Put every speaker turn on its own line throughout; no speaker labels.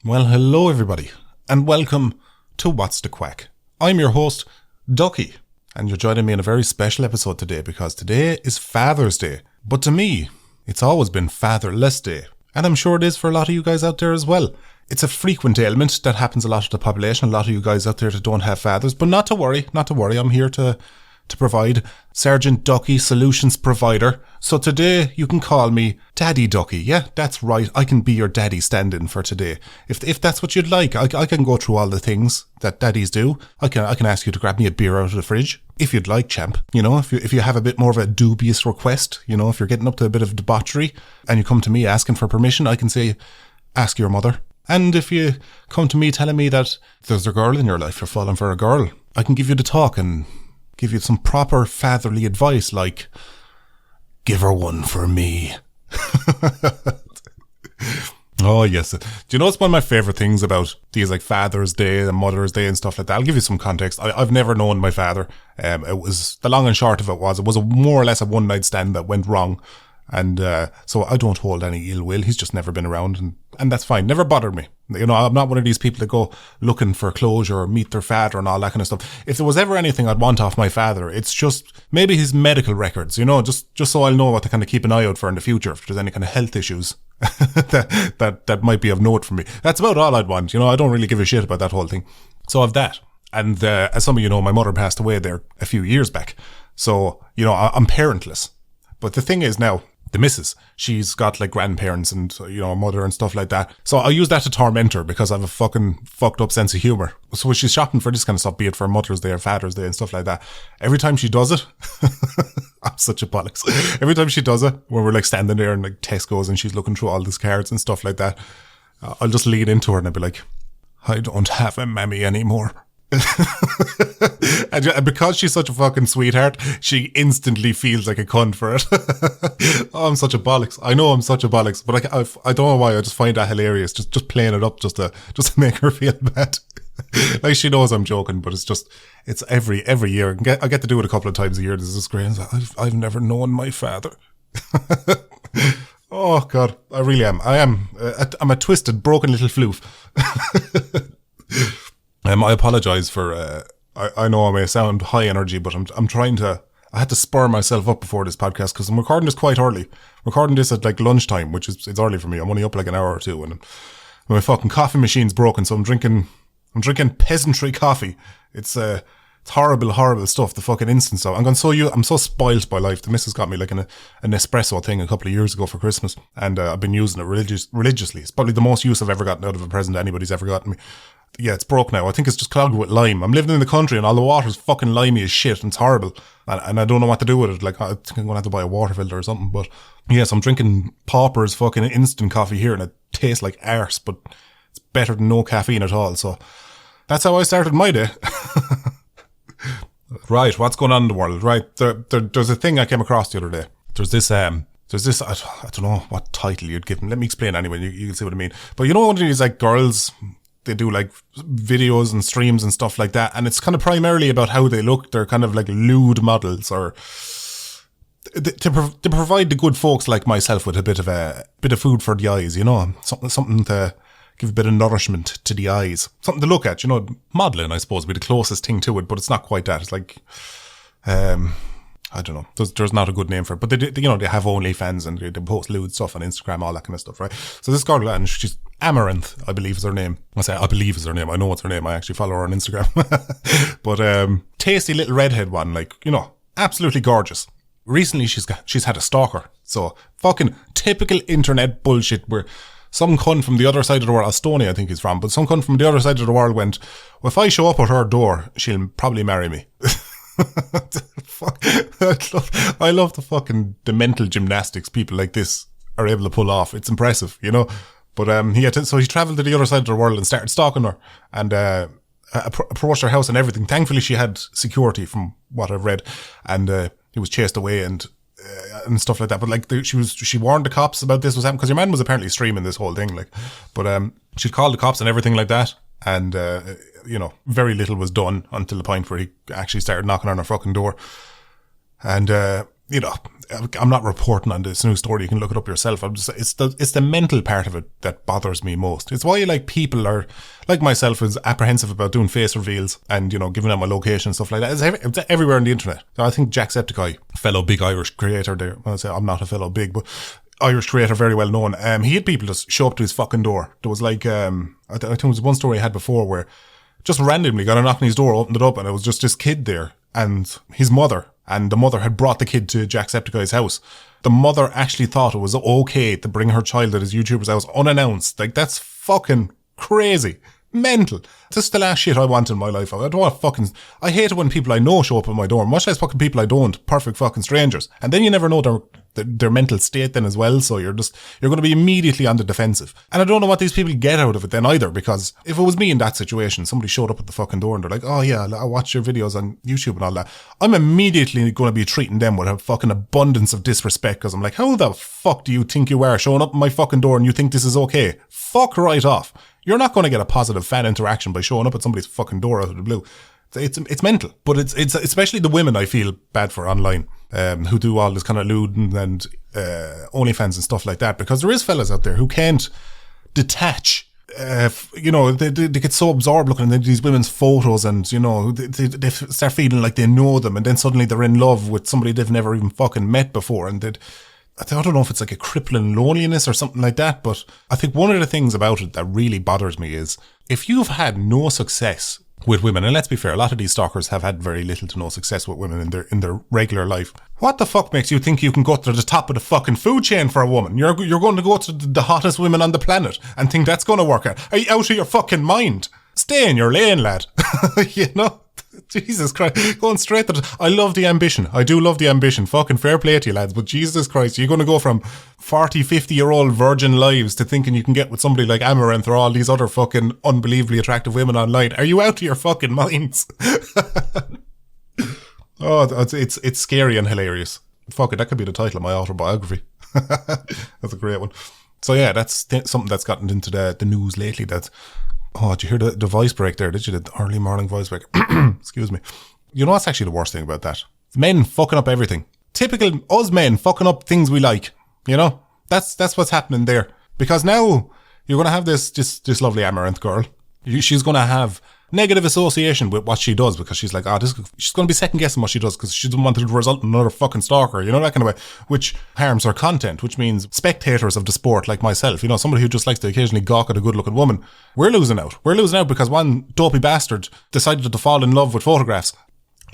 Well, hello everybody, and welcome to What's the Quack. I'm your host, Ducky, and you're joining me in a very special episode today because today is Father's Day. But to me, it's always been Fatherless Day, and I'm sure it is for a lot of you guys out there as well. It's a frequent ailment that happens a lot to the population, a lot of you guys out there that don't have fathers, but not to worry, I'm here to provide Sergeant Ducky Solutions Provider. So today you can call me Daddy Ducky. Yeah, that's right. I can be your daddy stand-in for today. If that's what you'd like, I can go through all the things that daddies do. I can ask you to grab me a beer out of the fridge. If you'd like, champ. You know, if you have a bit more of a dubious request, you know, if you're getting up to a bit of debauchery and you come to me asking for permission, I can say, ask your mother. And if you come to me telling me that there's a girl in your life, you're falling for a girl, I can give you the talk and give you some proper fatherly advice like, give her one for me. Oh, yes. Do you know what's one of my favourite things about these like Father's Day and Mother's Day and stuff like that? I'll give you some context. I've never known my father. It was, the long and short of it was more or less a one-night stand that went wrong. And so I don't hold any ill will. He's just never been around, and that's fine. Never bothered me. You know, I'm not one of these people that go looking for closure or meet their father and all that kind of stuff. If there was ever anything I'd want off my father, it's just maybe his medical records, you know, just so I'll know what to kind of keep an eye out for in the future if there's any kind of health issues that might be of note for me. That's about all I'd want. You know, I don't really give a shit about that whole thing. So I've that. And as some of you know, my mother passed away there a few years back. So, you know, I'm parentless. But the thing is now, the missus, she's got like grandparents and, you know, a mother and stuff like that. So I use that to torment her because I have a fucking fucked up sense of humour. So when she's shopping for this kind of stuff, be it for Mother's Day or Father's Day and stuff like that, every time she does it, I'm such a bollocks. Every time she does it, when we're like standing there in like Tesco's and she's looking through all these cards and stuff like that, I'll just lean into her and I'll be like, I don't have a mammy anymore. And because she's such a fucking sweetheart, she instantly feels like a cunt for it. Oh, I'm such a bollocks. I know I'm such a bollocks, but I don't know why. I just find that hilarious. Just playing it up just to make her feel bad. Like she knows I'm joking, but it's every year. I get to do it a couple of times a year. This is great. I've never known my father. Oh God, I really am. I'm a twisted, broken little floof. I apologise for, I know I may sound high energy, but I'm trying to, I had to spur myself up before this podcast because I'm recording this quite early. Recording this at like lunchtime, which is, it's early for me. I'm only up like an hour or two and my fucking coffee machine's broken. So I'm drinking peasantry coffee. It's horrible stuff. The fucking instance of, I'm so spoiled by life. The missus got me like an espresso thing a couple of years ago for Christmas. And, I've been using it religiously. It's probably the most use I've ever gotten out of a present anybody's ever gotten me. Yeah, it's broke now. I think it's just clogged with lime. I'm living in the country and all the water's fucking limey as shit and it's horrible. And I don't know what to do with it. Like, I think I'm going to have to buy a water filter or something. But yes, I'm drinking Pauper's fucking instant coffee here and it tastes like arse, but it's better than no caffeine at all. So that's how I started my day. Right, what's going on in the world? Right, there's a thing I came across the other day. There's this, I don't know what title you'd give them. Let me explain anyway. You can see what I mean. But you know, one of these like girls, they do like videos and streams and stuff like that. And it's kind of primarily about how they look. They're kind of like lewd models or to provide the good folks like myself with a bit of food for the eyes, you know, something to give a bit of nourishment to the eyes, something to look at, you know. Modelling, I suppose, would be the closest thing to it, but it's not quite that. It's like, I don't know. There's not a good name for it, but they you know, they have OnlyFans and they post lewd stuff on Instagram, all that kind of stuff, right? So this girl, and she's Amaranth, I believe is her name. I believe is her name. I know it's her name. I actually follow her on Instagram. But tasty little redhead one, like, you know, absolutely gorgeous. Recently, she's had a stalker. So fucking typical internet bullshit where some cunt from the other side of the world, Estonia I think he's from, but some cunt from the other side of the world went, well, if I show up at her door, she'll probably marry me. Fuck. I love the mental gymnastics people like this are able to pull off. It's impressive, you know. But so he travelled to the other side of the world and started stalking her and approached her house and everything. Thankfully, she had security from what I've read, and he was chased away and stuff like that. But like she warned the cops about this was happening because your man was apparently streaming this whole thing. Like, but she'd called the cops and everything like that, and you know, very little was done until the point where he actually started knocking on her fucking door. And you know, I'm not reporting on this new story. You can look it up yourself. It's the mental part of it that bothers me most. It's why like people are like myself is apprehensive about doing face reveals and, you know, giving out my location and stuff like that. It's everywhere on the internet. So I think Jacksepticeye, fellow big Irish creator there. Well, I say I'm not a fellow big, but Irish creator, very well known. He had people just show up to his fucking door. There was like, I think it was one story I had before where just randomly got a knock on his door, opened it up, and it was just this kid there and his mother. And the mother had brought the kid to Jacksepticeye's house. The mother actually thought it was okay to bring her child at his YouTuber's house unannounced. Like, that's fucking crazy. Mental. This is the last shit I want in my life. I don't want I hate it when people I know show up at my door. Much less fucking people I don't. Perfect fucking strangers. And then you never know their mental state then as well. So you're going to be immediately on the defensive. And I don't know what these people get out of it then either, because if it was me in that situation, somebody showed up at the fucking door and they're like, oh yeah, I watch your videos on YouTube and all that. I'm immediately going to be treating them with a fucking abundance of disrespect, because I'm like, how the fuck do you think you are showing up at my fucking door and you think this is okay? Fuck right off. You're not going to get a positive fan interaction by showing up at somebody's fucking door out of the blue. It's mental. But it's especially the women I feel bad for online, who do all this kind of lewd and OnlyFans and stuff like that, because there is fellas out there who can't detach. You know, they get so absorbed looking at these women's photos, and, you know, they start feeling like they know them, and then suddenly they're in love with somebody they've never even fucking met before, and I don't know if it's like a crippling loneliness or something like that, but I think one of the things about it that really bothers me is if you've had no success with women, and let's be fair, a lot of these stalkers have had very little to no success with women in their regular life. What the fuck makes you think you can go to the top of the fucking food chain for a woman? You're going to go to the hottest women on the planet and think that's going to work out? Are you out of your fucking mind? Stay in your lane, lad. You know? Jesus Christ, going straight to I love the ambition. I do love the ambition. Fucking fair play to you, lads. But Jesus Christ, you're going to go from 40, 50-year-old virgin lives to thinking you can get with somebody like Amaranth or all these other fucking unbelievably attractive women online. Are you out of your fucking minds? Oh, it's scary and hilarious. Fuck it, that could be the title of my autobiography. That's a great one. So yeah, that's something that's gotten into the news lately. Oh, did you hear the voice break there? Did you? The early morning voice break. Excuse me. You know what's actually the worst thing about that? Men fucking up everything. Typical us men fucking up things we like. You know? That's what's happening there. Because now you're going to have this lovely Amaranth girl. She's going to have negative association with what she does, because she's like, she's going to be second guessing what she does because she doesn't want it to result in another fucking stalker, you know, that kind of way, which harms her content, which means spectators of the sport like myself, you know, somebody who just likes to occasionally gawk at a good looking woman, we're losing out because one dopey bastard decided to fall in love with photographs.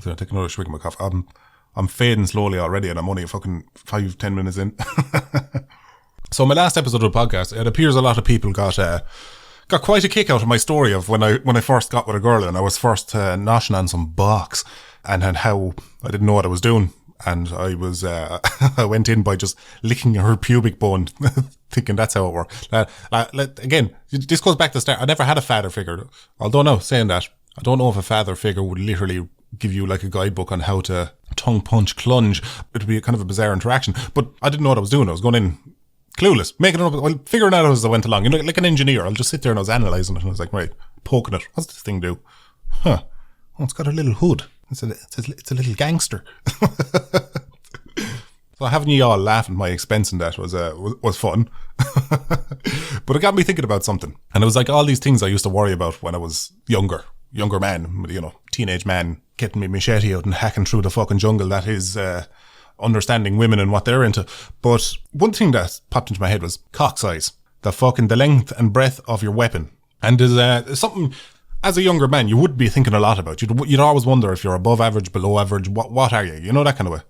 So I'll take another swig of my coffee. I'm fading slowly already, and I'm only fucking 5-10 minutes in. So my last episode of the podcast, it appears a lot of people got quite a kick out of my story of when I first got with a girl and I was first noshing on some box, and how I didn't know what I was doing, and I was I went in by just licking her pubic bone, thinking that's how it worked. Again, this goes back to the start. I never had a father figure, although no, saying that, I don't know if a father figure would literally give you like a guidebook on how to tongue punch clunge. It would be kind of a bizarre interaction, but I didn't know what I was doing. I was going in clueless, making it up, well, figuring it out as I went along. You know, like an engineer, I'll just sit there and I was analysing it, and I was like, right, poking it. What's this thing do? Huh? Oh, it's got a little hood. It's a little gangster. So having you all laughing at my expense in that was fun. But it got me thinking about something, and it was like all these things I used to worry about when I was younger man, you know, teenage man, getting me machete out and hacking through the fucking jungle. That is understanding women and what they're into. But one thing that popped into my head was cock size. The length and breadth of your weapon. And there's something, as a younger man, you would be thinking a lot about. You'd always wonder if you're above average, below average, what are you? You know, that kind of way.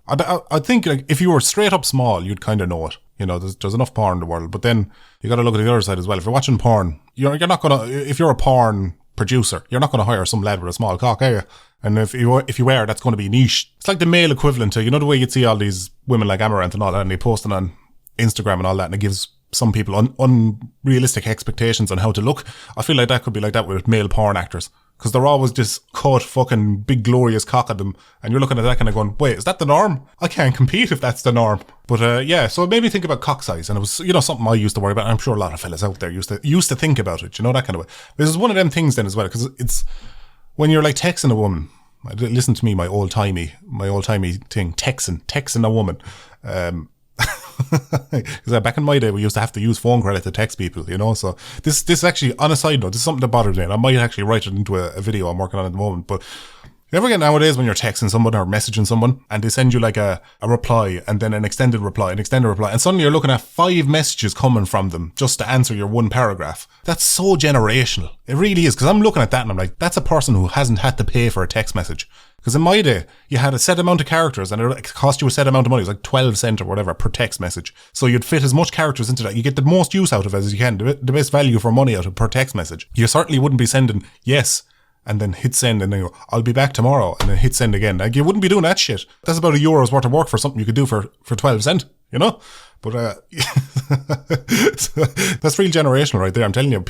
I think like if you were straight up small, you'd kind of know it. You know, there's enough porn in the world. But then you got to look at the other side as well. If you're watching porn, you're not going to, if you're a porn producer, you're not going to hire some lad with a small cock, are you? And if you are, that's going to be niche. It's like the male equivalent to, you know, the way you'd see all these women like Amaranth and all that, and they posting on Instagram and all that, and it gives some people unrealistic expectations on how to look. I feel like that could be like that with male porn actors, because they're always just cut fucking big glorious cock at them, and you're looking at that kind of going, wait, is that the norm? I can't compete if that's the norm. But yeah, so it made me think about cock size, and it was, you know, something I used to worry about. I'm sure a lot of fellas out there used to think about it, you know, that kind of way. This is one of them things then as well, because it's when you're like texting a woman Listen to me, my old timey thing, texting a woman. Because back in my day, we used to have to use phone credit to text people, you know. So this actually, on a side note, this is something that bothers me, and I might actually write it into a video I'm working on at the moment. But you ever get nowadays when you're texting someone or messaging someone and they send you like a reply and then an extended reply, and suddenly you're looking at 5 messages coming from them just to answer your one paragraph? That's so generational. It really is, because I'm looking at that and I'm like, that's a person who hasn't had to pay for a text message. Because in my day, you had a set amount of characters and it cost you a set amount of money. It was like 12 cents or whatever per text message. So you'd fit as much characters into that. You get the most use out of it as you can, the best value for money out of per text message. You certainly wouldn't be sending yes and then hit send and then go, I'll be back tomorrow, and then hit send again. Like, you wouldn't be doing that shit. That's about €1 worth of work for something you could do for 12 cents, you know? But that's real generational right there. I'm telling you,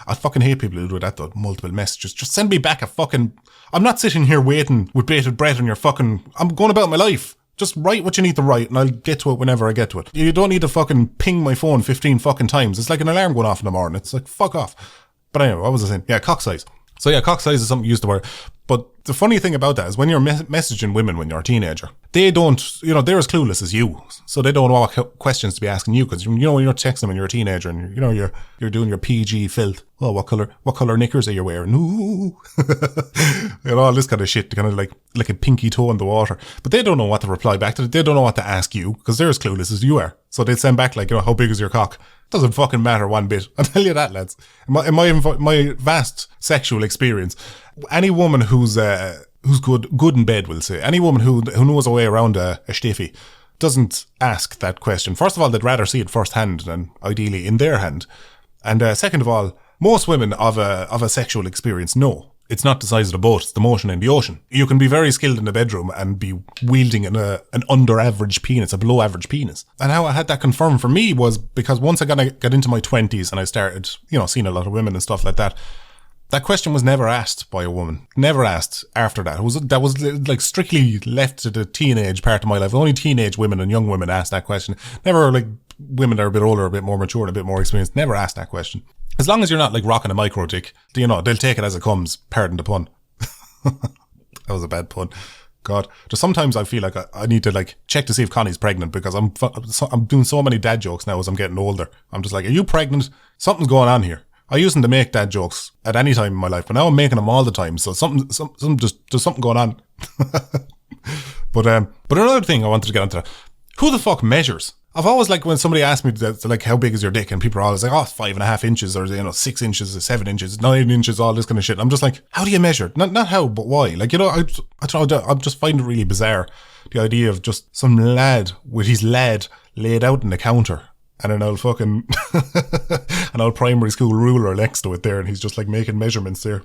I fucking hate people who do that though. Multiple messages. Just send me back I'm not sitting here waiting with bated breath on your I'm going about my life. Just write what you need to write and I'll get to it whenever I get to it. You don't need to fucking ping my phone 15 fucking times. It's like an alarm going off in the morning. It's like, fuck off. But anyway, what was I saying? Yeah, cock size. So yeah, cock size is something you used to wear. But the funny thing about that is when you're messaging women when you're a teenager, they don't, they're as clueless as you. So they don't know what questions to be asking you, because, when you're texting them when you're a teenager and, you're doing your PG filth. Oh, what color knickers are you wearing? Ooh. All this kind of shit, kind of like a pinky toe in the water. But they don't know what to reply back to. They don't know what to ask you, because they're as clueless as you are. So they'd send back like, how big is your cock? Doesn't fucking matter one bit. I'll tell you that, lads. In my vast sexual experience, any woman who's good in bed, will say, any woman who knows a way around a stiffy doesn't ask that question. First of all, they'd rather see it firsthand than ideally in their hand. And second of all, most women of a sexual experience know it's not the size of the boat, it's the motion in the ocean. You can be very skilled in the bedroom and be wielding an under-average penis, a below-average penis. And how I had that confirmed for me was because once I got into my 20s and I started, seeing a lot of women and stuff like that, that question was never asked by a woman. Never asked after that. That was like strictly left to the teenage part of my life. Only teenage women and young women asked that question. Never like women that are a bit older, a bit more mature, and a bit more experienced. Never asked that question. As long as you're not like rocking a micro dick, they'll take it as it comes. Pardon the pun. That was a bad pun. God. Just sometimes I feel like I need to like check to see if Connie's pregnant, because I'm doing so many dad jokes now as I'm getting older. I'm just like, are you pregnant? Something's going on here. I used to make dad jokes at any time in my life, but now I'm making them all the time. So there's something going on. But another thing I wanted to get into, who the fuck measures? I've always like when somebody asks me like, how big is your dick? And people are always like, 5.5 inches, or 6 inches, 7 inches, 9 inches, all this kind of shit. I'm just like, how do you measure? Not how, but why? Like, I just find it really bizarre, the idea of just some lad with his lad laid out in the counter and an old fucking an old primary school ruler next to it there, and he's just like making measurements there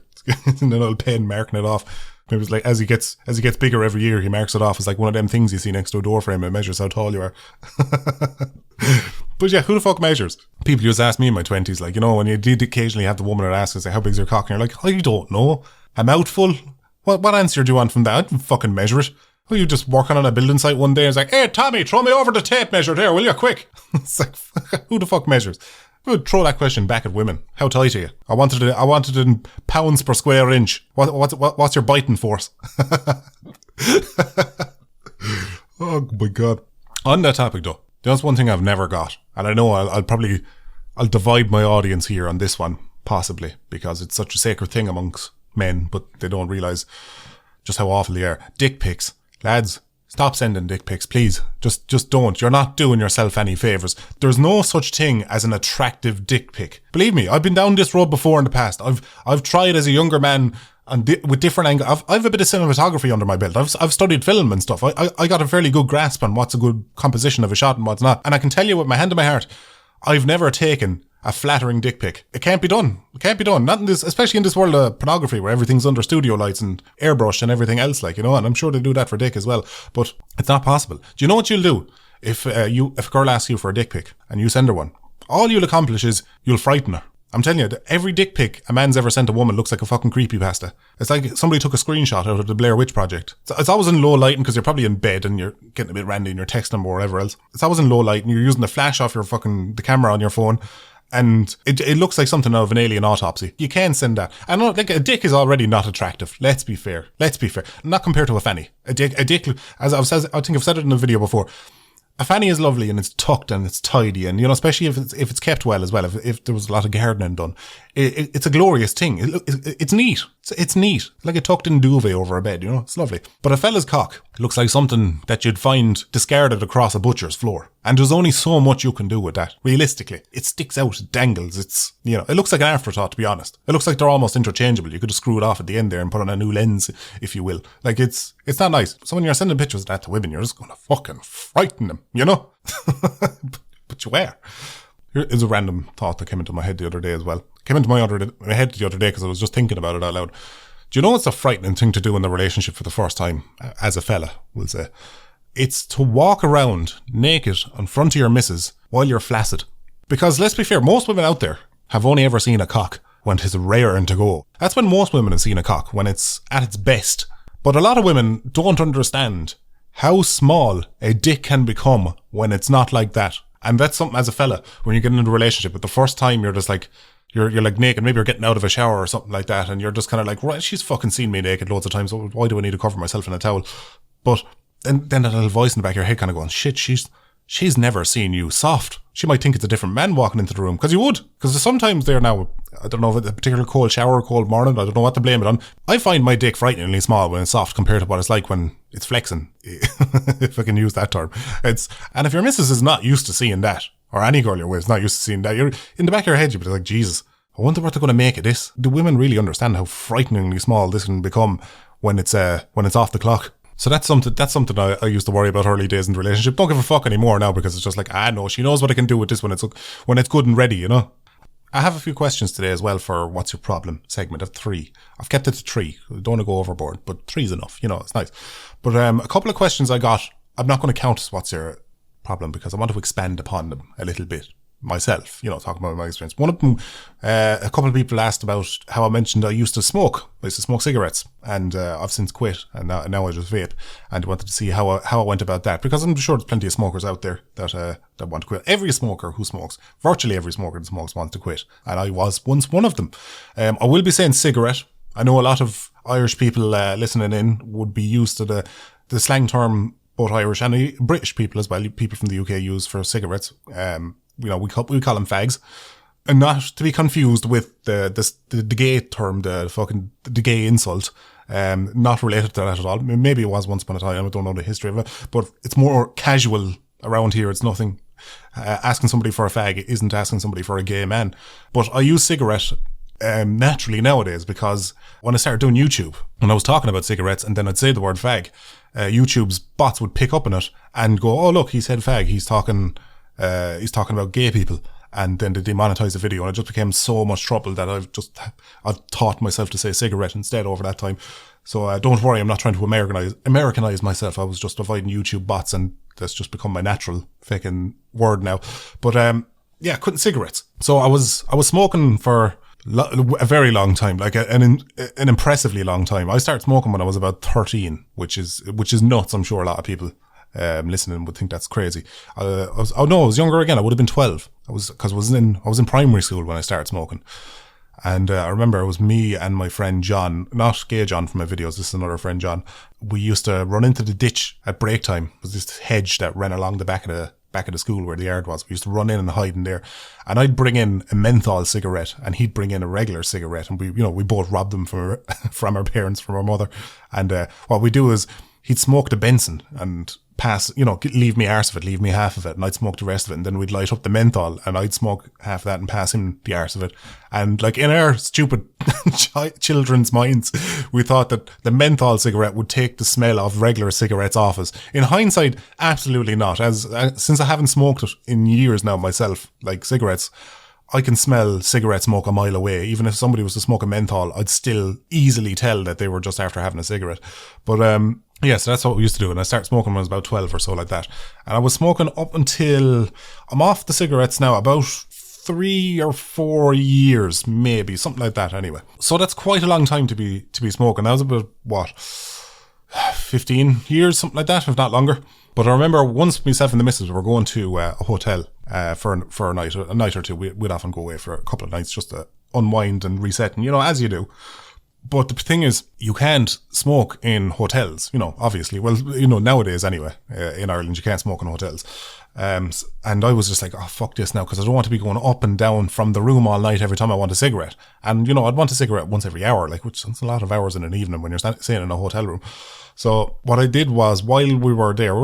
in an old pen, marking it off. It was like as he gets bigger every year, he marks it off. It's like one of them things you see next to a door frame. It measures how tall you are. But yeah, who the fuck measures? People used to ask me in my 20s, like, when you did occasionally have the woman that asks, like, how big's your cock? And you're like, I don't know. A mouthful? What answer do you want from that? I didn't fucking measure it. Oh, you just working on a building site one day and it's like, hey, Tommy, throw me over the tape measure there, will you? Quick. It's like, who the fuck measures? I would throw that question back at women. How tight are you? I wanted it in pounds per square inch. What's your biting force? Oh my God. On that topic though, there's one thing I've never got, and I know I'll divide my audience here on this one, possibly, because it's such a sacred thing amongst men, but they don't realise just how awful they are. Dick pics. Lads, stop sending dick pics, please. Just don't. You're not doing yourself any favours. There's no such thing as an attractive dick pic. Believe me, I've been down this road before in the past. I've tried as a younger man and with different angles. I've a bit of cinematography under my belt. I've studied film and stuff. I got a fairly good grasp on what's a good composition of a shot and what's not. And I can tell you with my hand on my heart, I've never taken a flattering dick pic. It can't be done. Not in this, especially in this world of pornography where everything's under studio lights and airbrush and everything else, and I'm sure they do that for dick as well, but it's not possible. Do you know what you'll do if a girl asks you for a dick pic and you send her one? All you'll accomplish is you'll frighten her. I'm telling you, every dick pic a man's ever sent a woman looks like a fucking creepypasta. It's like somebody took a screenshot out of the Blair Witch Project. It's always in low lighting because you're probably in bed and you're getting a bit randy and you're texting them or whatever else. It's always in low light and you're using the flash off the camera on your phone. And it looks like something out of an alien autopsy. You can't send that. I know, like, a dick is already not attractive. Let's be fair. Not compared to a fanny. A dick, as I've said, I think I've said it in a video before. A fanny is lovely and it's tucked and it's tidy, and, you know, especially if it's kept well as well. If there was a lot of gardening done, it's a glorious thing. It's neat. It's neat, like a tucked in duvet over a bed. You know, it's lovely. But a fella's cock looks like something that you'd find discarded across a butcher's floor, and there's only so much you can do with that. Realistically, it sticks out, it dangles. It's, you know, it looks like an afterthought, to be honest. It looks like they're almost interchangeable. You could just screw it off at the end there and put on a new lens, if you will. Like, it's not nice. So when you're sending pictures of that to women, you're just gonna fucking frighten them, you know? But you are. Here is a random thought that came into my head the other day as well. Came into my head the other day because I was just thinking about it out loud. Do you know what's a frightening thing to do in the relationship for the first time, as a fella, we'll say? It's to walk around naked in front of your missus while you're flaccid. Because let's be fair, most women out there have only ever seen a cock when it's raring to go. That's when most women have seen a cock, when it's at its best. But a lot of women don't understand how small a dick can become when it's not like that. And that's something, as a fella, when you get into a relationship, but the first time you're just like, you're like naked, maybe you're getting out of a shower or something like that, and you're just kind of like, right, she's fucking seen me naked loads of times, so why do I need to cover myself in a towel? But then that little voice in the back of your head kind of going, shit, she's never seen you soft. She might think it's a different man walking into the room, because you would. Because sometimes there now, I don't know if it's a particular cold shower or cold morning, I don't know what to blame it on. I find my dick frighteningly small when it's soft compared to what it's like when it's flexing, if I can use that term. And if your missus is not used to seeing that, or any girl you're with is not used to seeing that, you're in the back of your head, you'd be like, Jesus, I wonder what they're going to make of this. Do women really understand how frighteningly small this can become when it's off the clock? So that's something I used to worry about early days in the relationship. Don't give a fuck anymore now, because it's just like, no, she knows what I can do with this when it's good and ready, you know? I have a few questions today as well for What's Your Problem segment of 3. I've kept it to 3. I don't want to go overboard, but 3 is enough, you know, it's nice. But a couple of questions I got, I'm not going to count as What's Your Problem, because I want to expand upon them a little bit myself, you know, talking about my experience. One of them, a couple of people asked about how I mentioned I used to smoke. I used to smoke cigarettes, and I've since quit, and now I just vape. And I wanted to see how I went about that, because I'm sure there's plenty of smokers out there that want to quit. Every smoker who smokes, virtually every smoker that smokes, wants to quit, and I was once one of them. I will be saying cigarette. I know a lot of Irish people listening in would be used to the slang term, both Irish and British people as well. People from the UK use for cigarettes. You know, we call them fags, and not to be confused with the gay term, the gay insult. Not related to that at all. Maybe it was once upon a time. I don't know the history of it, but it's more casual around here. It's nothing. Asking somebody for a fag isn't asking somebody for a gay man. But I use cigarette naturally nowadays, because when I started doing YouTube, when I was talking about cigarettes and then I'd say the word fag, YouTube's bots would pick up on it and go, oh look, he said fag, he's talking about gay people, and then they demonetize the video, and it just became so much trouble that I've taught myself to say cigarette instead over that time. So don't worry, I'm not trying to Americanize myself. I was just avoiding YouTube bots, and that's just become my natural fucking word now. But yeah, quitting cigarettes. So I was smoking for a very long time, like an impressively long time. I started smoking when I was about 13, which is nuts. I'm sure a lot of people listening would think that's crazy. I was younger again. I would have been 12. I was in primary school when I started smoking. And I remember it was me and my friend John, not gay John from my videos, this is another friend John. We used to run into the ditch at break time. It was this hedge that ran along the back of the school where the yard was. We used to run in and hide in there. And I'd bring in a menthol cigarette and he'd bring in a regular cigarette. And we both robbed them from our parents, from our mother. And what we do is he'd smoke the Benson and pass, leave me arse of it, leave me half of it, and I'd smoke the rest of it, and then we'd light up the menthol, and I'd smoke half of that and pass him the arse of it. And like in our stupid children's minds, we thought that the menthol cigarette would take the smell of regular cigarettes off us. In hindsight, absolutely not. Since I haven't smoked it in years now myself, like cigarettes, I can smell cigarette smoke a mile away. Even if somebody was to smoke a menthol, I'd still easily tell that they were just after having a cigarette. But yeah, so that's what we used to do. And I started smoking when I was about 12 or so, like that. And I was smoking up until I'm off the cigarettes now, about 3 or 4 years, maybe, something like that anyway. So that's quite a long time to be smoking. That was about, 15 years, something like that, if not longer. But I remember once myself and the missus were going to a hotel. for a night or two. We'd often go away for a couple of nights just to unwind and reset, and as you do. But the thing is, you can't smoke in hotels, obviously. Well, nowadays anyway, in Ireland, you can't smoke in hotels. And I was just like, oh, fuck this now, because I don't want to be going up and down from the room all night every time I want a cigarette. And, I'd want a cigarette once every hour, which is a lot of hours in an evening when you're staying in a hotel room. So what I did was, while we were there,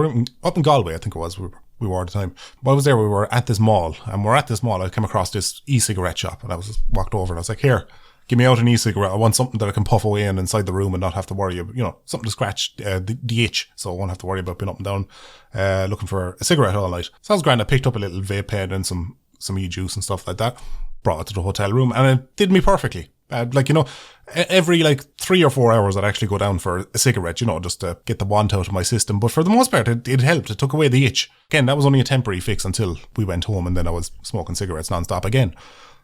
up in Galway, I think it was, we were at the time. While I was there, we were at this mall. And we're at this mall, I came across this e-cigarette shop. And I was just walked over and I was like, here, give me out an e-cigarette. I want something that I can puff away in inside the room and not have to worry about, something to scratch the itch. So I won't have to worry about being up and down looking for a cigarette all night. So I was grand. I picked up a little vape pen and some e-juice and stuff like that. Brought it to the hotel room and it did me perfectly. Every 3 or 4 hours I'd actually go down for a cigarette, just to get the want out of my system. But for the most part, it helped. It took away the itch. Again, that was only a temporary fix until we went home and then I was smoking cigarettes non-stop again.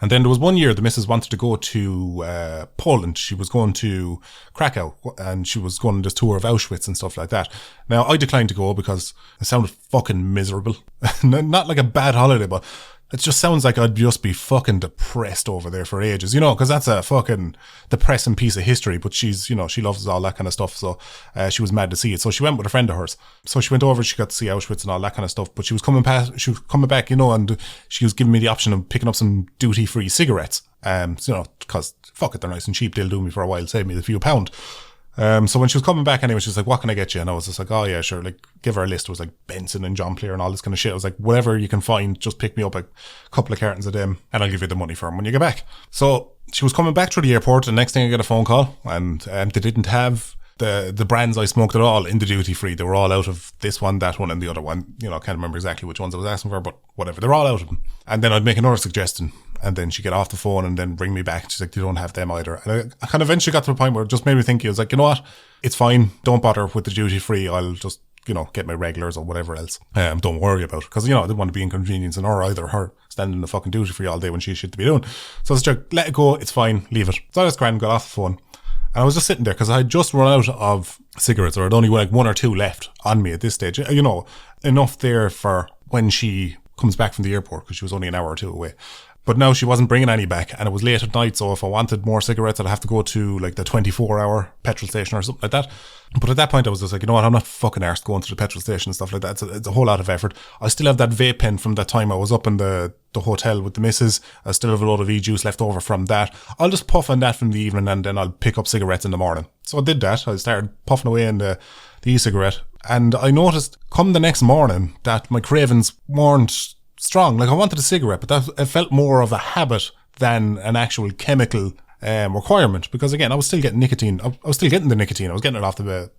And then there was one year the missus wanted to go to Poland. She was going to Krakow and she was going on this tour of Auschwitz and stuff like that. Now, I declined to go because it sounded fucking miserable. Not like a bad holiday, but it just sounds like I'd just be fucking depressed over there for ages, because that's a fucking depressing piece of history. But she's, she loves all that kind of stuff. So she was mad to see it. So she went with a friend of hers. So she went over, she got to see Auschwitz and all that kind of stuff. But she was coming back, and she was giving me the option of picking up some duty-free cigarettes. Because fuck it, they're nice and cheap. They'll do me for a while, save me a few pound. So when she was coming back anyway, she was like, what can I get you? And I was just like, oh yeah, sure. Give her a list. It was like Benson and John Player and all this kind of shit. I was like, whatever you can find, just pick me up a couple of cartons of them and I'll give you the money for them when you get back. So she was coming back through the airport. The next thing I get a phone call and they didn't have the brands I smoked at all in the duty free. They were all out of this one, that one and the other one. I can't remember exactly which ones I was asking for, but whatever. They're all out of them. And then I'd make another suggestion. And then she'd get off the phone and then ring me back. She's like, they don't have them either. And I kind of eventually got to a point where it just made me think, I was like, you know what? It's fine. Don't bother with the duty free. I'll just, get my regulars or whatever else. Don't worry about it. Because, I didn't want to be inconveniencing her either. Her standing in the fucking duty free all day when she should be doing. So I was like, let it go. It's fine. Leave it. So I just got off the phone. And I was just sitting there because I had just run out of cigarettes, or I'd only one or two left on me at this stage. Enough there for when she comes back from the airport, because she was only an hour or two away. But now she wasn't bringing any back and it was late at night. So if I wanted more cigarettes, I'd have to go to the 24-hour petrol station or something like that. But at that point I was just like, I'm not fucking arsed going to the petrol station and stuff like that. It's a whole lot of effort. I still have that vape pen from that time I was up in the hotel with the missus. I still have a load of e-juice left over from that. I'll just puff on that from the evening and then I'll pick up cigarettes in the morning. So I did that. I started puffing away in the e-cigarette. And I noticed come the next morning that my cravings weren't strong. I wanted a cigarette, but it felt more of a habit than an actual chemical requirement. Because again, I was still getting nicotine. I was still getting the nicotine. I was getting it off the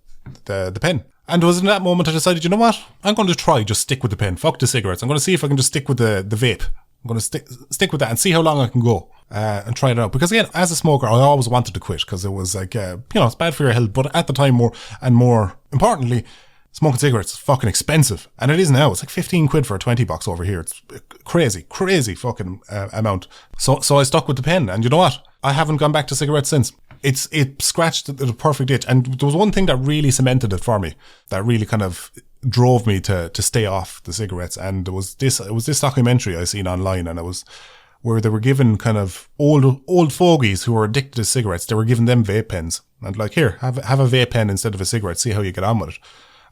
pen. And it was in that moment I decided, you know what? I'm going to just stick with the pen. Fuck the cigarettes. I'm going to see if I can just stick with the vape. I'm going to stick with that and see how long I can go and try it out. Because again, as a smoker, I always wanted to quit because it was it's bad for your health. But at the time, more importantly, smoking cigarettes is fucking expensive. And it is now. It's like 15 quid for a 20 box over here. It's crazy fucking amount. So I stuck with the pen. And you know what? I haven't gone back to cigarettes since. It scratched the perfect itch. And there was one thing that really cemented it for me, that really kind of drove me to stay off the cigarettes. And it was this documentary I seen online, and it was where they were given kind of old fogies who were addicted to cigarettes. They were giving them vape pens. And here, have a vape pen instead of a cigarette, see how you get on with it.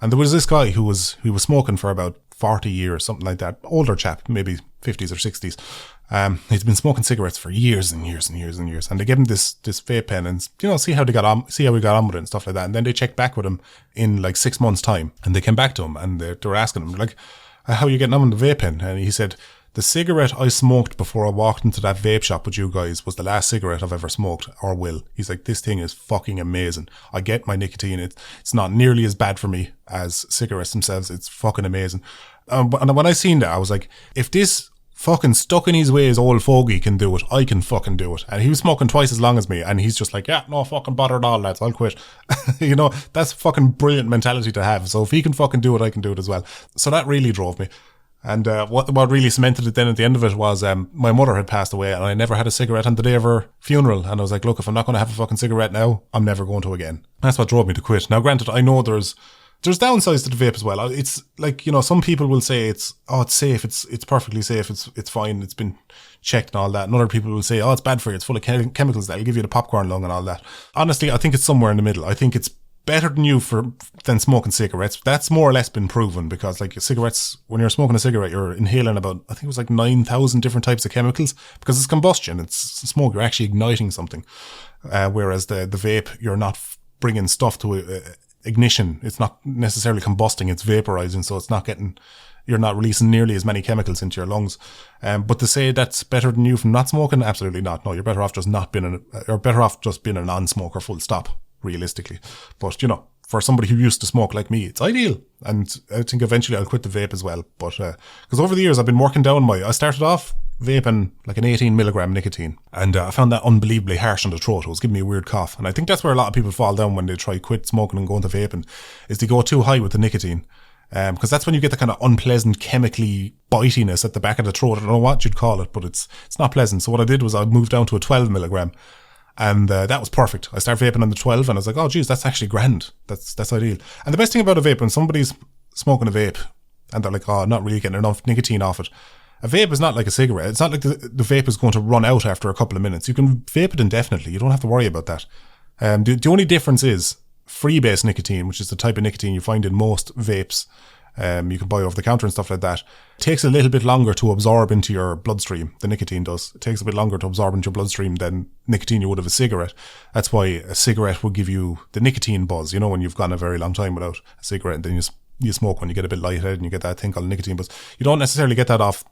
And there was this guy who was smoking for about 40 years, something like that. Older chap, maybe 50s or 60s. He's been smoking cigarettes for years and years and years and years. And they gave him this vape pen and, see how he got on with it and stuff like that. And then they checked back with him in 6 months' time. And they came back to him and they were asking him, how are you getting on with the vape pen? And he said, the cigarette I smoked before I walked into that vape shop with you guys was the last cigarette I've ever smoked or will. He's like, this thing is fucking amazing. I get my nicotine. It's not nearly as bad for me as cigarettes themselves. It's fucking amazing. And when I seen that, I was like, if this fucking stuck in his ways old fogey can do it, I can fucking do it. And he was smoking twice as long as me, and he's just like, yeah, no fucking bother at all, lads, I'll quit. That's fucking brilliant mentality to have. So if he can fucking do it, I can do it as well. So that really drove me. And what really cemented it then at the end of it was my mother had passed away, and I never had a cigarette on the day of her funeral. And I was like, look, if I'm not going to have a fucking cigarette now, I'm never going to again. That's what drove me to quit. Now, granted, I know there's There's downsides to the vape as well. It's like, you know, some people will say it's safe, it's perfectly safe, it's fine, it's been checked and all that. And other people will say, it's bad for you, it's full of chemicals that'll give you the popcorn lung and all that. Honestly, I think it's somewhere in the middle. I think it's better than smoking cigarettes. That's more or less been proven, because like cigarettes, when you're smoking a cigarette, you're inhaling about, I think it was like 9,000 different types of chemicals, because it's combustion, it's smoke, you're actually igniting something. Whereas the vape, you're not bringing stuff to ignition. It's not necessarily combusting, it's vaporizing, so you're not releasing nearly as many chemicals into your lungs. But to say that's better than you from not smoking, absolutely not. No, you're better off just being a non-smoker, full stop, realistically. But, you know, for somebody who used to smoke like me, it's ideal. And I think eventually I'll quit the vape as well. But, because over the years I've been working down I started off vaping like an 18 milligram nicotine, and I found that unbelievably harsh on the throat. It was giving me a weird cough, and I think that's where a lot of people fall down when they try quit smoking and go into vaping, is they go too high with the nicotine, because that's when you get the kind of unpleasant chemically bitiness at the back of the throat. I don't know what you'd call it, but it's not pleasant. So what I did was I moved down to a 12 milligram, and that was perfect. I started vaping on the 12, and I was like, oh geez, that's actually grand, that's ideal. And the best thing about a vape, when somebody's smoking a vape and they're like, not really getting enough nicotine off it, a vape is not like a cigarette. It's not like the vape is going to run out after a couple of minutes. You can vape it indefinitely. You don't have to worry about that. The only difference is freebase nicotine, which is the type of nicotine you find in most vapes. You can buy over the counter and stuff like that. It takes a little bit longer to absorb into your bloodstream. The nicotine does. It takes a bit longer to absorb into your bloodstream than nicotine you would of a cigarette. That's why a cigarette will give you the nicotine buzz. You know, when you've gone a very long time without a cigarette, and then you smoke when you get a bit lightheaded and you get that thing called nicotine buzz. You don't necessarily get that off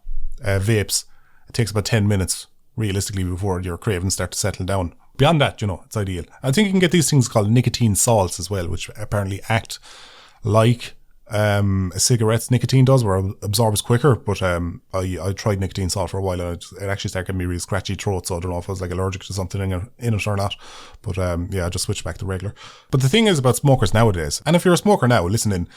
vapes. It takes about 10 minutes realistically before your cravings start to settle down. Beyond that, you know, it's ideal. I think you can get these things called nicotine salts as well, which apparently act like a cigarette's nicotine does, where it absorbs quicker. But I tried nicotine salt for a while, and it actually started giving me really scratchy throat, so I don't know if I was like allergic to something in it or not. But I just switched back to regular. But the thing is about smokers nowadays, and if you're a smoker now, listen in.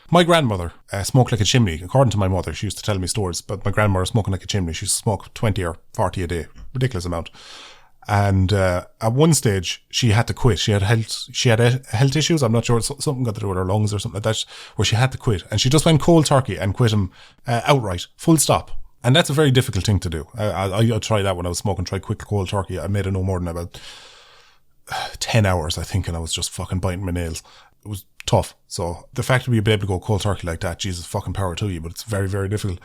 My grandmother smoked like a chimney. According to my mother, she used to tell me stories about my grandmother smoking like a chimney. She used to smoke 20 or 40 a day. Ridiculous amount. And at one stage, she had to quit. She had health issues. I'm not sure. Something got to do with her lungs or something like that, where she had to quit. And she just went cold turkey and quit him outright. Full stop. And that's a very difficult thing to do. I tried that when I was smoking. Tried quick cold turkey. I made it no more than about 10 hours, I think. And I was just fucking biting my nails. It was tough. So the fact that we'd be able to go cold turkey like that, Jesus fucking power to you, but it's very, very difficult.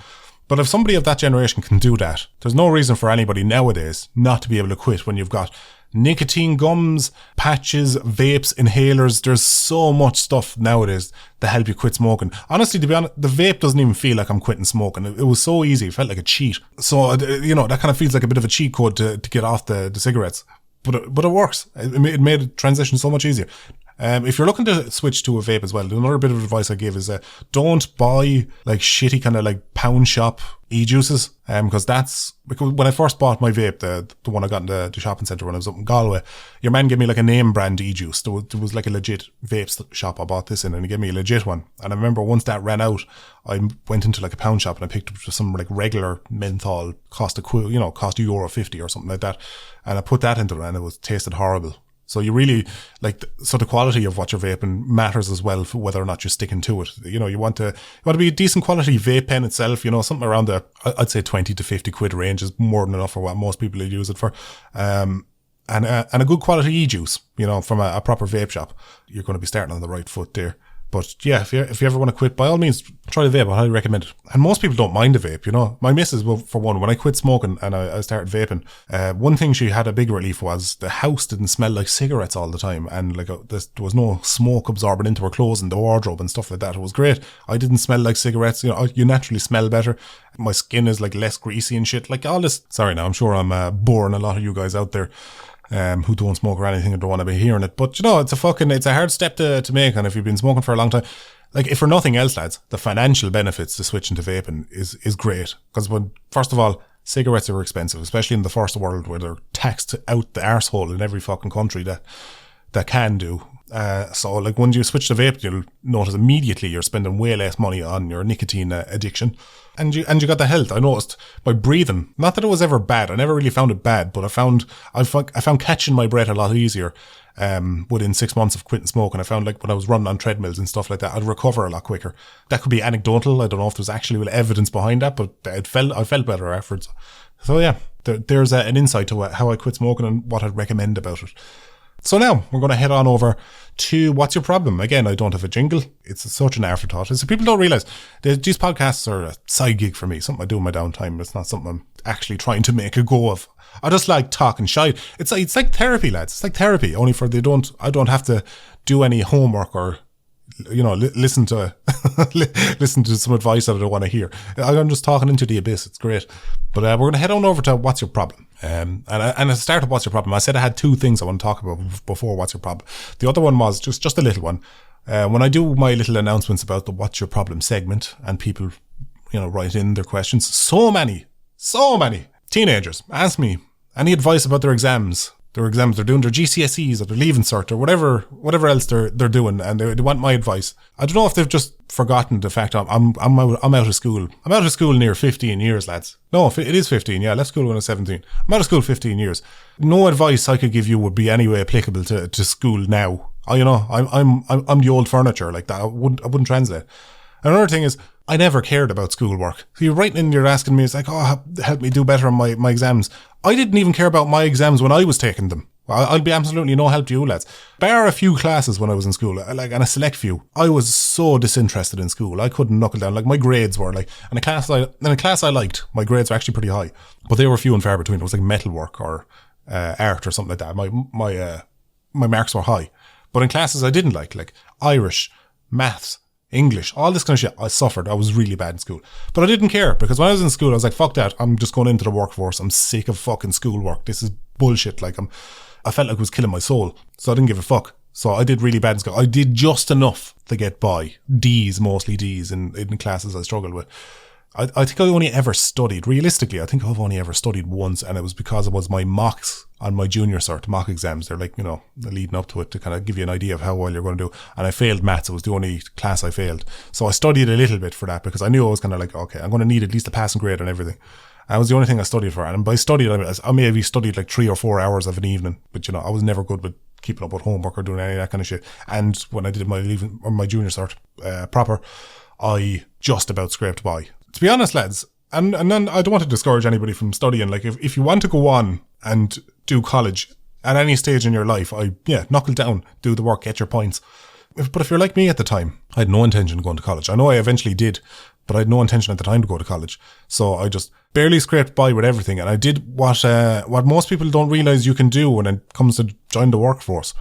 But if somebody of that generation can do that, there's no reason for anybody nowadays not to be able to quit when you've got nicotine gums, patches, vapes, inhalers. There's so much stuff nowadays to help you quit smoking. Honestly, to be honest, the vape doesn't even feel like I'm quitting smoking. It was so easy. It felt like a cheat. So, you know, that kind of feels like a bit of a cheat code to get off the cigarettes. But it works. It made the transition so much easier. If you're looking to switch to a vape as well, another bit of advice I give is don't buy like shitty kind of like pound shop e-juices. Because when I first bought my vape, the one I got in the shopping centre when I was up in Galway, your man gave me like a name brand e-juice. There was like a legit vape shop I bought this in, and he gave me a legit one. And I remember once that ran out, I went into like a pound shop and I picked up some like regular menthol, cost €1.50 or something like that. And I put that into it, and it tasted horrible. So you really so the quality of what you're vaping matters as well for whether or not you're sticking to it. You know, you want to be a decent quality vape pen itself, you know, something around I'd say 20 to 50 quid range is more than enough for what most people use it for. And a good quality e-juice, you know, from a proper vape shop. You're going to be starting on the right foot there. But yeah, if you ever want to quit, by all means, try the vape. I highly recommend it. And most people don't mind the vape, you know. My missus, well, for one, when I quit smoking and I started vaping, one thing she had a big relief was the house didn't smell like cigarettes all the time. And like there was no smoke absorbing into her clothes and the wardrobe and stuff like that. It was great. I didn't smell like cigarettes. You know, you naturally smell better. My skin is like less greasy and shit. Like all this. Sorry now, I'm sure I'm boring a lot of you guys out there. Who don't smoke or anything and don't want to be hearing it. But you know, it's a hard step to make. And if you've been smoking for a long time, like if for nothing else, lads, the financial benefits to switching to vaping is great. Because first of all, cigarettes are expensive, especially in the first world where they're taxed out the arsehole in every fucking country that can do. So like when you switch to vape, you'll notice immediately you're spending way less money on your nicotine addiction. And you got the health. I noticed by breathing, not that it was ever bad. I never really found it bad, but I found catching my breath a lot easier. within 6 months of quitting smoking. I found like when I was running on treadmills and stuff like that, I'd recover a lot quicker. That could be anecdotal. I don't know if there's actually evidence behind that, but I felt better afterwards. So yeah, there's an insight to how I quit smoking and what I'd recommend about it. So now we're going to head on over to what's your problem. Again, I don't have a jingle. It's such an afterthought. So people don't realize these podcasts are a side gig for me, something I do in my downtime. It's not something I'm actually trying to make a go of. I just like talking shite. It's like therapy, lads. It's like therapy, only for I don't have to do any homework or, listen to listen to some advice that I don't want to hear. I'm just talking into the abyss. It's great. But we're going to head on over to what's your problem. And I started what's your problem. I said I had 2 things I want to talk about before what's your problem. The other one was just a little one. When I do my little announcements about the what's your problem segment and people, write in their questions, so many teenagers ask me any advice about their exams. They're doing their GCSEs or their Leaving Cert or whatever else they're doing, and they want my advice. I don't know if they've just forgotten the fact I'm out of school. I'm out of school near 15 years, lads. No, it is 15. Yeah, I left school when I was 17. I'm out of school 15 years. No advice I could give you would be anyway applicable to school now. I'm the old furniture like that. I wouldn't translate. Another thing is, I never cared about schoolwork. So you're writing in, you're asking me, it's like, help me do better on my exams. I didn't even care about my exams when I was taking them. I'll be absolutely no help to you, lads. Bar a few classes when I was in school, and a select few, I was so disinterested in school. I couldn't knuckle down. Like, my grades were like, in a class I liked, my grades were actually pretty high, but they were few and far between. It was like metalwork or art or something like that. My marks were high, but in classes I didn't like Irish, maths, English, all this kind of shit, I suffered. I was really bad in school. But I didn't care, because when I was in school, I was like, fuck that. I'm just going into the workforce. I'm sick of fucking schoolwork. This is bullshit. I felt like it was killing my soul. So I didn't give a fuck. So I did really bad in school. I did just enough to get by. Mostly D's in classes I struggled with. I think I only ever studied, realistically, I think I've only ever studied once, and it was because it was my mocks on my junior cert, mock exams. They're like, leading up to it to kind of give you an idea of how well you're going to do. And I failed maths. It was the only class I failed. So I studied a little bit for that, because I knew I was kind of like, okay, I'm going to need at least a passing grade and everything. And that was the only thing I studied for. And by studied, I maybe studied like 3 or 4 hours of an evening. But, I was never good with keeping up with homework or doing any of that kind of shit. And when I did my junior cert proper, I just about scraped by. To be honest, lads, and then I don't want to discourage anybody from studying. Like, if you want to go on and do college at any stage in your life, knuckle down, do the work, get your points. But if you're like me at the time, I had no intention of going to college. I know I eventually did, but I had no intention at the time to go to college. So I just barely scraped by with everything. And I did what most people don't realize you can do when it comes to join the workforce.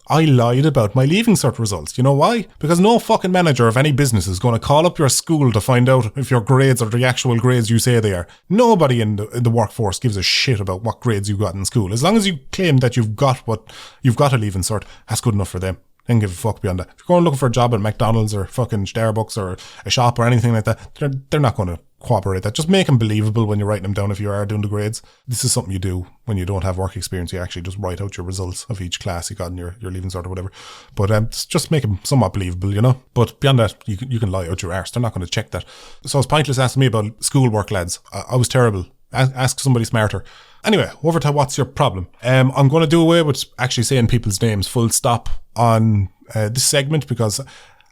I lied about my Leaving Cert results. You know why? Because no fucking manager of any business is going to call up your school to find out if your grades are the actual grades you say they are. Nobody in the workforce gives a shit about what grades you got in school. As long as you claim that you've got a Leaving Cert, that's good enough for them. They don't give a fuck beyond that. If you're going looking for a job at McDonald's or fucking Starbucks or a shop or anything like that, they're not going to cooperate that. Just make them believable when you're writing them down if you are doing the grades. This is something you do when you don't have work experience. You actually just write out your results of each class you got in your Leaving Cert or whatever. But just make them somewhat believable, But beyond that, you can lie out your arse. They're not going to check that. So it's pointless asking me about schoolwork, lads. I was terrible. Ask somebody smarter. Anyway, over to what's your problem. I'm going to do away with actually saying people's names full stop on this segment, because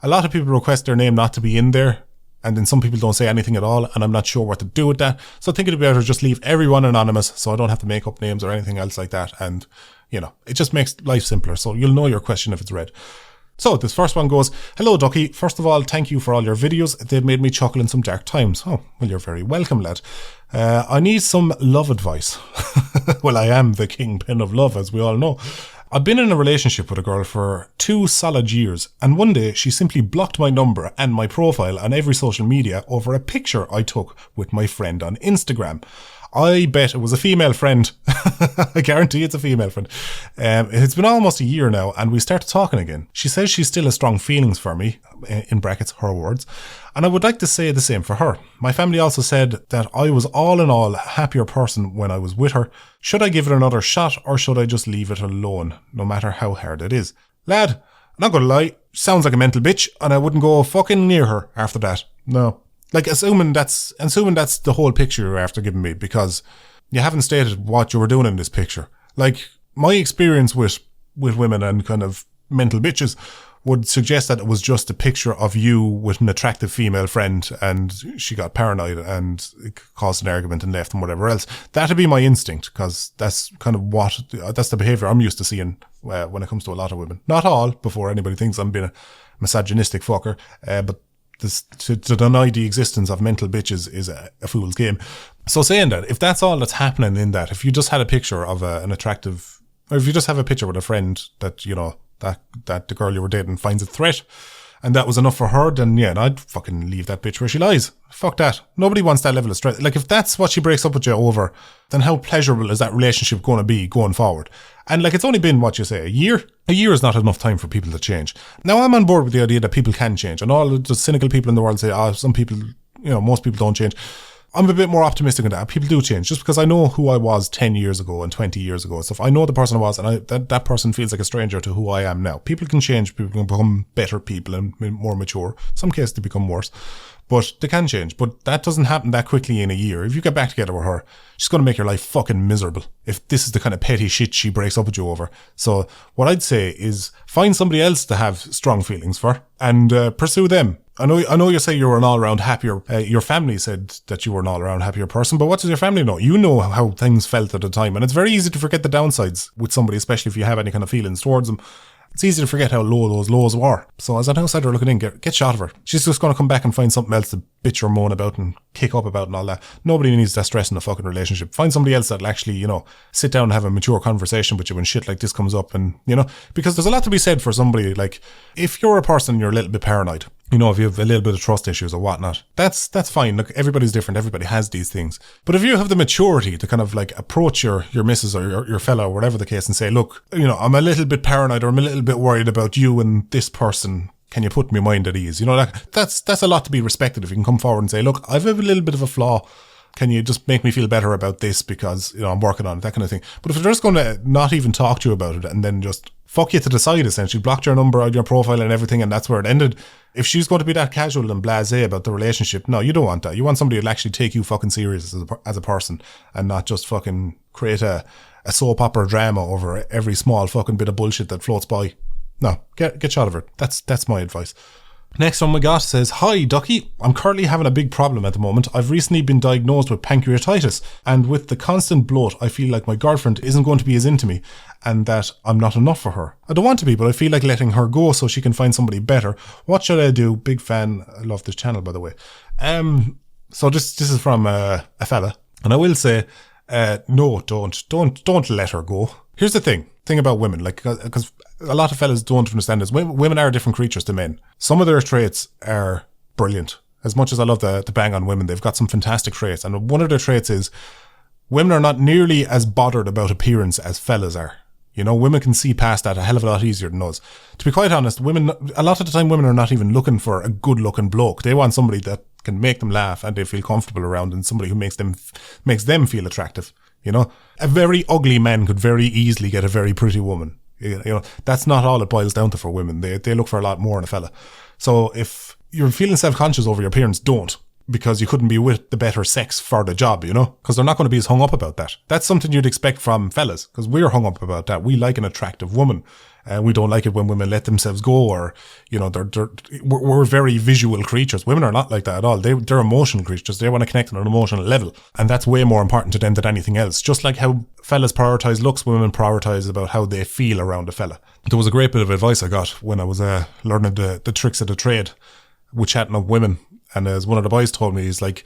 a lot of people request their name not to be in there, and then some people don't say anything at all, and I'm not sure what to do with that. So I think it'd be better to just leave everyone anonymous, so I don't have to make up names or anything else like that. And, it just makes life simpler. So you'll know your question if it's read. So this first one goes, hello Ducky, first of all, thank you for all your videos. They've made me chuckle in some dark times. Oh, well, you're very welcome, lad. I need some love advice. Well, I am the kingpin of love, as we all know. I've been in a relationship with a girl for 2 solid years, and one day she simply blocked my number and my profile on every social media over a picture I took with my friend on Instagram. I bet it was a female friend. I guarantee it's a female friend. It's been almost a year now, and we started talking again. She says she still has strong feelings for me, in brackets, her words, and I would like to say the same for her. My family also said that I was all in all a happier person when I was with her. Should I give it another shot, or should I just leave it alone, no matter how hard it is? Lad, I'm not gonna lie, sounds like a mental bitch, and I wouldn't go fucking near her after that. No. Like, assuming that's the whole picture you're after giving me, because you haven't stated what you were doing in this picture. Like, my experience with with women and kind of mental bitches would suggest that it was just a picture of you with an attractive female friend and she got paranoid and it caused an argument and left and whatever else. That'd be my instinct, because that's kind of that's the behaviour I'm used to seeing when it comes to a lot of women. Not all, before anybody thinks I'm being a misogynistic fucker, but to deny the existence of mental bitches is a fool's game. So saying that, if that's all that's happening in that, if you just had a picture of an attractive, or if you just have a picture with a friend that, you know, that the girl you were dating finds a threat, and that was enough for her, then yeah, I'd fucking leave that bitch where she lies. Fuck that. Nobody wants that level of stress. Like, if that's what she breaks up with you over, then how pleasurable is that relationship going to be going forward? And like, it's only been, what you say, a year? A year is not enough time for people to change. Now, I'm on board with the idea that people can change, and all the cynical people in the world say, some people, you know, most people don't change. I'm a bit more optimistic on that. People do change, just because I know who I was 10 years ago and 20 years ago and stuff. I know the person I was, and that person feels like a stranger to who I am now. People can change. People can become better people and more mature. In some cases, they become worse. But they can change. But that doesn't happen that quickly in a year. If you get back together with her, she's going to make your life fucking miserable if this is the kind of petty shit she breaks up with you over. So what I'd say is find somebody else to have strong feelings for and pursue them. I know you say you're an all-around happier, your family said that you were an all-around happier person, but what does your family know? You know how things felt at the time, and it's very easy to forget the downsides with somebody, especially if you have any kind of feelings towards them. It's easy to forget how low those lows were. So as an outsider looking in, get shot of her. She's just going to come back and find something else to bitch or moan about and kick up about and all that. Nobody needs that stress in a fucking relationship. Find somebody else that'll actually, you know, sit down and have a mature conversation with you when shit like this comes up. And, you know, because there's a lot to be said for somebody, like, if you're a person and you're a little bit paranoid, you know, if you have a little bit of trust issues or whatnot, that's fine. Look, everybody's different. Everybody has these things. But if you have the maturity to kind of like approach your missus or your fella or whatever the case and say, look, you know, I'm a little bit paranoid or I'm a little bit worried about you and this person. Can you put my mind at ease? You know, like, that's a lot to be respected if you can come forward and say, look, I have a little bit of a flaw. Can you just make me feel better about this because, you know, I'm working on it, that kind of thing. But if they're just going to not even talk to you about it and then just fuck you to the side, essentially, blocked your number out your profile and everything, and that's where it ended. If she's going to be that casual and blasé about the relationship, no, you don't want that. You want somebody who'll actually take you fucking serious as a person and not just fucking create a soap opera drama over every small fucking bit of bullshit that floats by. No, get shot of her. That's my advice. Next one we got says, "Hi Ducky, I'm currently having a big problem at the moment. I've recently been diagnosed with pancreatitis, and with the constant bloat, I feel like my girlfriend isn't going to be as into me and that I'm not enough for her. I don't want to be, but I feel like letting her go so she can find somebody better. What should I do? Big fan. I love this channel, by the way." So this is from a fella, and I will say, no, don't let her go. Here's the thing about women, like, because a lot of fellas don't understand this. Women are different creatures to men. Some of their traits are brilliant. As much as I love to bang on women, they've got some fantastic traits. And one of their traits is women are not nearly as bothered about appearance as fellas are. You know, women can see past that a hell of a lot easier than us. To be quite honest, women, a lot of the time, women are not even looking for a good looking bloke. They want somebody that can make them laugh and they feel comfortable around, and somebody who makes them feel attractive. You know, a very ugly man could very easily get a very pretty woman. You know, that's not all it boils down to for women. They look for a lot more in a fella. So if you're feeling self-conscious over your appearance, don't. Because you couldn't be with the better sex for the job, you know? Because they're not going to be as hung up about that. That's something you'd expect from fellas, because we're hung up about that. We like an attractive woman. And we don't like it when women let themselves go, or, you know, we're very visual creatures. Women are not like that at all. They're emotional creatures. They want to connect on an emotional level. And that's way more important to them than anything else. Just like how fellas prioritize looks, women prioritize about how they feel around a fella. There was a great bit of advice I got when I was learning the tricks of the trade with chatting up women. And as one of the boys told me, he's like,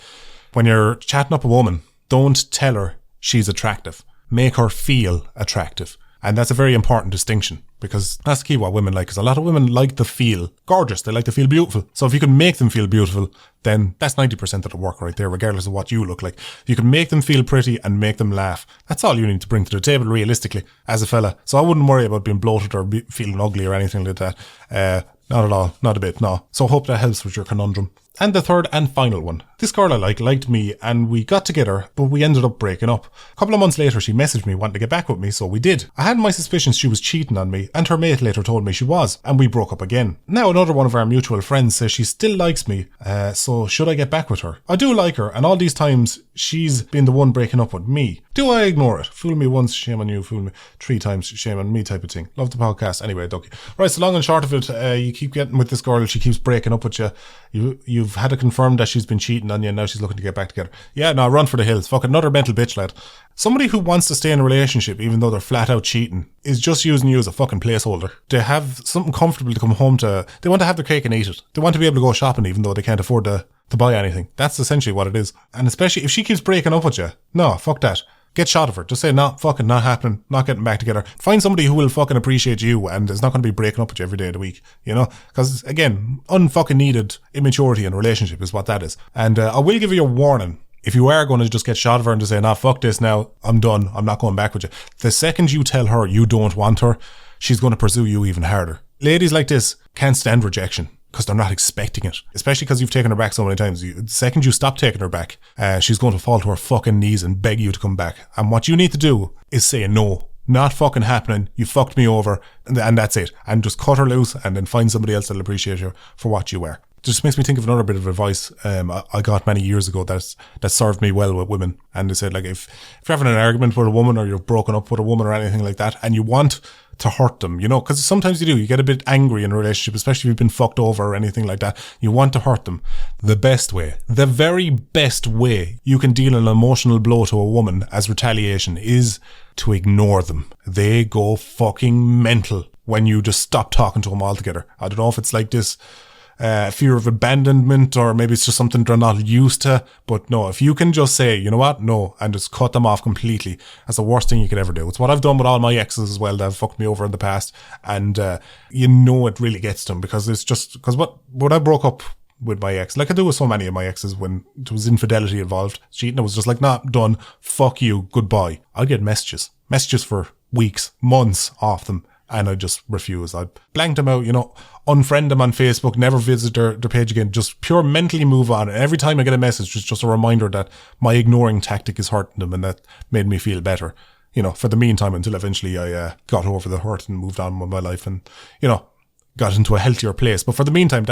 when you're chatting up a woman, don't tell her she's attractive. Make her feel attractive. And that's a very important distinction, because that's the key what women like. Because a lot of women like to feel gorgeous. They like to feel beautiful. So if you can make them feel beautiful, then that's 90% of the work right there, regardless of what you look like. If you can make them feel pretty and make them laugh, that's all you need to bring to the table, realistically, as a fella. So I wouldn't worry about being bloated or feeling ugly or anything like that. Not at all. Not a bit, no. So I hope that helps with your conundrum. And the third and final one. This girl I liked me, and we got together, but we ended up breaking up. A couple of months later, she messaged me wanting to get back with me, so we did. I had my suspicions she was cheating on me, and her mate later told me she was, and we broke up again. Now another one of our mutual friends says she still likes me, so should I get back with her? I do like her, and all these times she's been the one breaking up with me. Do I ignore it? Fool me once, shame on you. Fool me 3 times, shame on me type of thing. Love the podcast. Anyway, Ducky. Right, so long and short of it, you keep getting with this girl, she keeps breaking up with you. You've had it confirmed that she's been cheating on you, and now she's looking to get back together. Yeah, no, run for the hills. Fucking another mental bitch, lad. Somebody who wants to stay in a relationship, even though they're flat out cheating, is just using you as a fucking placeholder. They have something comfortable to come home to. They want to have their cake and eat it. They want to be able to go shopping, even though they can't afford to buy anything. That's essentially what it is. And especially if she keeps breaking up with you, no, fuck that. Get shot of her. Just say, no, fucking not happening, not getting back together. Find somebody who will fucking appreciate you and is not going to be breaking up with you every day of the week, you know? Because, again, unfucking needed immaturity in a relationship is what that is. And I will give you a warning. If you are going to just get shot of her and just say, nah, fuck this now, I'm done, I'm not going back with you. The second you tell her you don't want her, she's going to pursue you even harder. Ladies like this can't stand rejection, because they're not expecting it. Especially because you've taken her back so many times. The second you stop taking her back, she's going to fall to her fucking knees and beg you to come back. And what you need to do is say no. Not fucking happening. You fucked me over. And that's it. And just cut her loose and then find somebody else that'll appreciate you for what you are. It just makes me think of another bit of advice I got many years ago that served me well with women. And they said, like, if you're having an argument with a woman or you've broken up with a woman or anything like that, and you want to hurt them, you know, because sometimes you do, you get a bit angry in a relationship, especially if you've been fucked over or anything like that, you want to hurt them. The best way, the very best way you can deal an emotional blow to a woman as retaliation is to ignore them. They go fucking mental when you just stop talking to them altogether. I don't know if it's like this fear of abandonment, or maybe it's just something they're not used to, but no, if you can just say, you know what, no, and just cut them off completely, that's the worst thing you could ever do. It's what I've done with all my exes as well that have fucked me over in the past, and you know it really gets them, because it's just, because when I broke up with my ex, like I do with so many of my exes, when there was infidelity involved, cheating, I was just like, nah, done, fuck you, goodbye. I'd get messages for weeks, months off them, and I just refuse. I blanked them out, you know, unfriend them on Facebook, never visit their page again, just pure mentally move on. And every time I get a message, it's just a reminder that my ignoring tactic is hurting them, and that made me feel better, you know, for the meantime, until eventually I got over the hurt and moved on with my life and, you know, got into a healthier place. But for the meantime,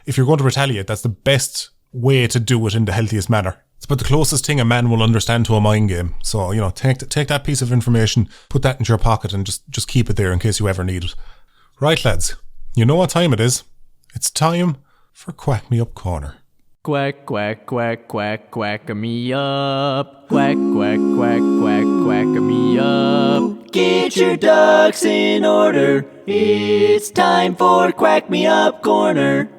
if you're going to retaliate, that's the best way to do it in the healthiest manner. It's about the closest thing a man will understand to a mind game. So, you know, take that piece of information, put that into your pocket, and just keep it there in case you ever need it. Right, lads, you know what time it is. It's time for Quack Me Up Corner.
Quack, quack, quack, quack, quack me up. Quack, quack, quack, quack, quack me up. Get your ducks in order. It's time for Quack Me Up Corner.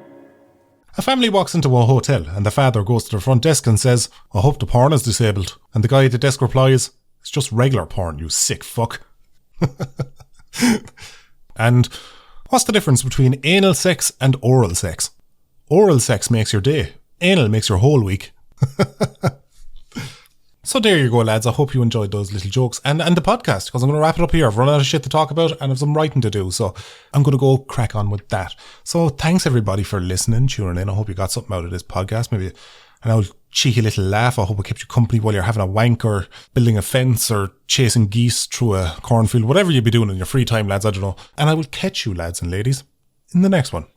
A family walks into a hotel and the father goes to the front desk and says, I hope the porn is disabled. And the guy at the desk replies, it's just regular porn, you sick fuck. And what's the difference between anal sex and oral sex? Oral sex makes your day. Anal makes your whole week. So there you go, lads. I hope you enjoyed those little jokes and the podcast, because I'm going to wrap it up here. I've run out of shit to talk about and I've some writing to do, so I'm going to go crack on with that. So thanks everybody for listening, tuning in. I hope you got something out of this podcast. Maybe an old cheeky little laugh. I hope it kept you company while you're having a wank or building a fence or chasing geese through a cornfield. Whatever you be doing in your free time, lads, I don't know. And I will catch you, lads and ladies, in the next one.